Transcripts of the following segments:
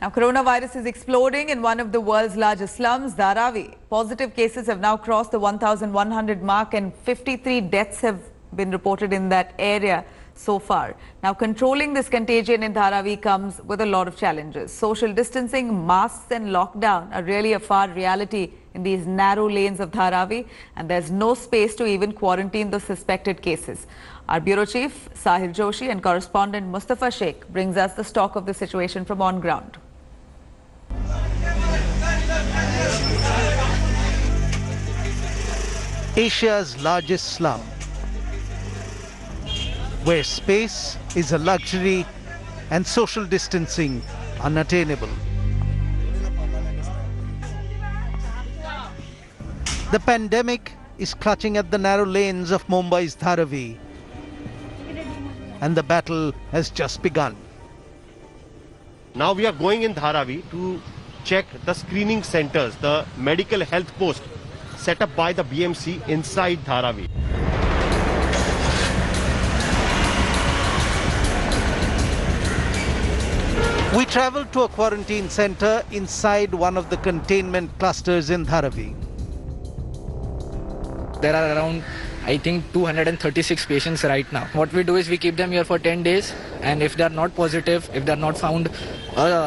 Now, coronavirus is exploding in one of the world's largest slums, Dharavi. Positive cases have now crossed the 1,100 mark and 53 deaths have been reported in that area so far. Now, controlling this contagion in Dharavi comes with a lot of challenges. Social distancing, masks and lockdown are really a far reality in these narrow lanes of Dharavi, and there's no space to even quarantine the suspected cases. Our bureau chief, Sahil Joshi, and correspondent Mustafa Sheikh brings us the stock of the situation from on ground. Asia's largest slum, where space is a luxury and social distancing unattainable. The pandemic is clutching at the narrow lanes of Mumbai's Dharavi, and the battle has just begun. Now we are going in Dharavi to check the screening centers, the medical health post set up by the BMC inside Dharavi. We traveled to a quarantine center inside one of the containment clusters in Dharavi. There are around, I think, 236 patients right now. What we do is we keep them here for 10 days, and if they are not positive, if they are not found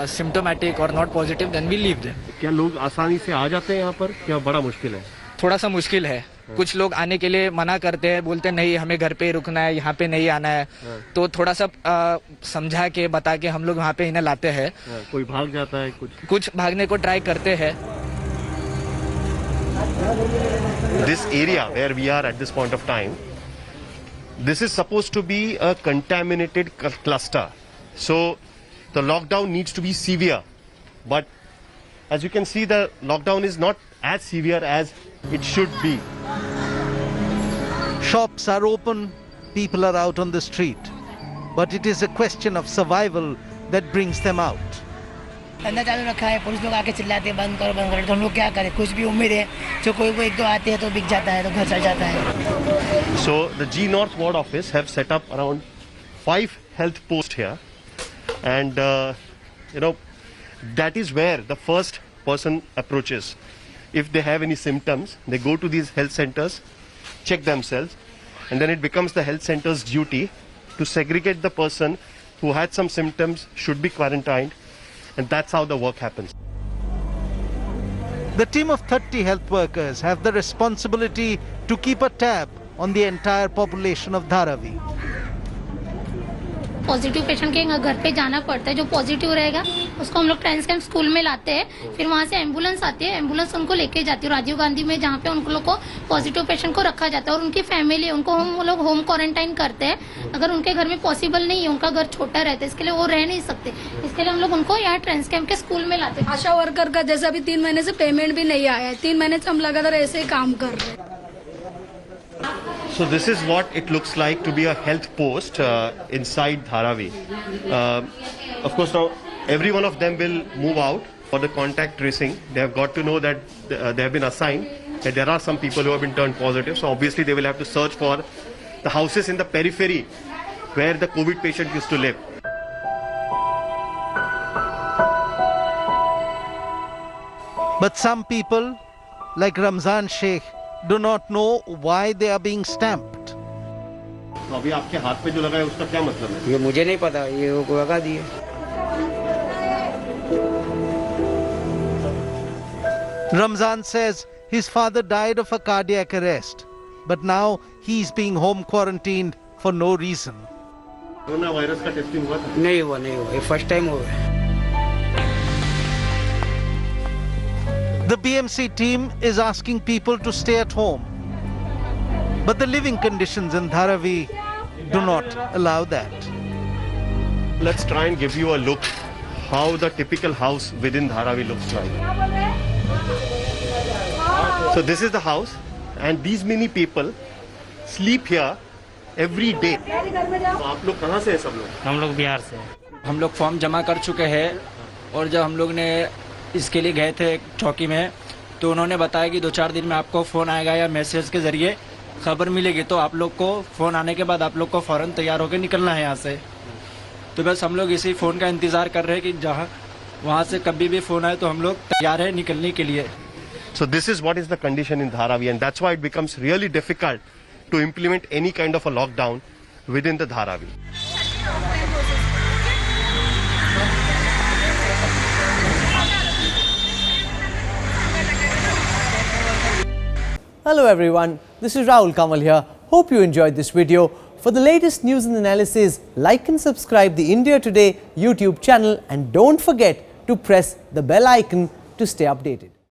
symptomatic or not positive, then we leave them. क्या लोग आसानी से आ जाते हैं यहाँ पर? क्या बड़ा मुश्किल है? थोड़ा सा मुश्किल है. कुछ लोग आने के लिए मना करते हैं, बोलते हैं नहीं हमें घर पे ही रुकना है, यहाँ पे नहीं आना है. तो थोड़ा सा समझा के बता के हम लोग वहाँ पे इन्हें लाते हैं. कोई भाग जाता है, कुछ भागने को ट्राई करते हैं. This area where we are at this point of time, this is supposed to be a contaminated cluster. So the lockdown needs to be severe. But as you can see, the lockdown is not as severe as it should be. Shops are open, people are out on the street. But it is a question of survival that brings them out. धंधा चालू रखा है, police लोग आके चिल्लाते हैं बंद करो, तो हम लोग क्या करें? कुछ भी उम्मीद है, जो कोई एक दो आते हैं तो बिक जाता है, तो घर चल जाता है. So the G North Ward Office have set up around 5 health posts here, and that is where the first person approaches. If they have any symptoms, they go to these health centers, check themselves, and then it becomes the health center's duty to segregate the person who had some symptoms, should be quarantined. And that's how the work happens. The team of 30 health workers have the responsibility to keep a tab on the entire population of Dharavi. Positive patient के घर पे जाना पड़ता है. जो positive रहेगा उसको हम लोग ट्रांसकैम स्कूल में लाते हैं, फिर वहाँ से एम्बुलेंस आती है, एम्बुलेंस उनको लेके जाती है राजीव गांधी में, जहाँ पे उनको लोग को पॉजिटिव पेशेंट को रखा जाता है. और उनकी फैमिली उनको हम लोग होम क्वारंटाइन करते हैं. अगर उनके घर में पॉसिबल नहीं है, उनका घर छोटा रहता है, इसके लिए वो रह नहीं सकते, इसके लिए हम लोग उनको यहाँ ट्रांसकैम के स्कूल में लाते हैं. आशा वर्कर का जैसा भी 3 महीने से पेमेंट भी नहीं आया है, 3 महीने से हम लगातार ऐसे ही काम कर रहे हैं. So this is what it looks like to be a health post inside Dharavi. Of course, now every one of them will move out for the contact tracing. They have got to know that they have been assigned that there are some people who have been turned positive. So obviously they will have to search for the houses in the periphery where the COVID patient used to live. But some people, like Ramzan Sheikh, do not know why they are being stamped. तो अभी आपके हाथ पे जो लगा है उसका क्या मतलब है? ये मुझे नहीं पता, ये वो लगा दिए. Ramzan says his father died of a cardiac arrest, but now he's being home quarantined for no reason. Corona virus का टेस्टिंग हुआ था? नहीं हुआ, ये फर्स्ट टाइम हुआ है. The BMC team is asking people to stay at home, but the living conditions in Dharavi do not allow that. Let's try and give you a look how the typical house within Dharavi looks like. So this is the house, and these many people sleep here every day. तो आप लोग कहाँ से हैं सब लोग? हम लोग बिहार से. हम लोग फॉर्म जमा कर चुके हैं, और जब हम लोग ने इसके लिए गए थे चौकी में, तो उन्होंने बताया कि 2-4 दिन में आपको फ़ोन आएगा या मैसेज के ज़रिए खबर मिलेगी, तो आप लोग को फ़ोन आने के बाद आप लोग को फ़ौरन तैयार होकर निकलना है यहाँ से. तो बस हम लोग इसी फ़ोन का इंतज़ार कर रहे हैं कि जहाँ वहाँ से कभी भी फ़ोन आए तो हम लोग तैयार हैं निकलने के लिए। So this is what is the condition in Dharavi, and that's why it becomes really difficult to implement any kind of a lockdown within the Dharavi. Hello everyone, this is Rahul Kamal here. Hope you enjoyed this video. For the latest news and analysis, like and subscribe the India Today YouTube channel, and don't forget to press the bell icon to stay updated.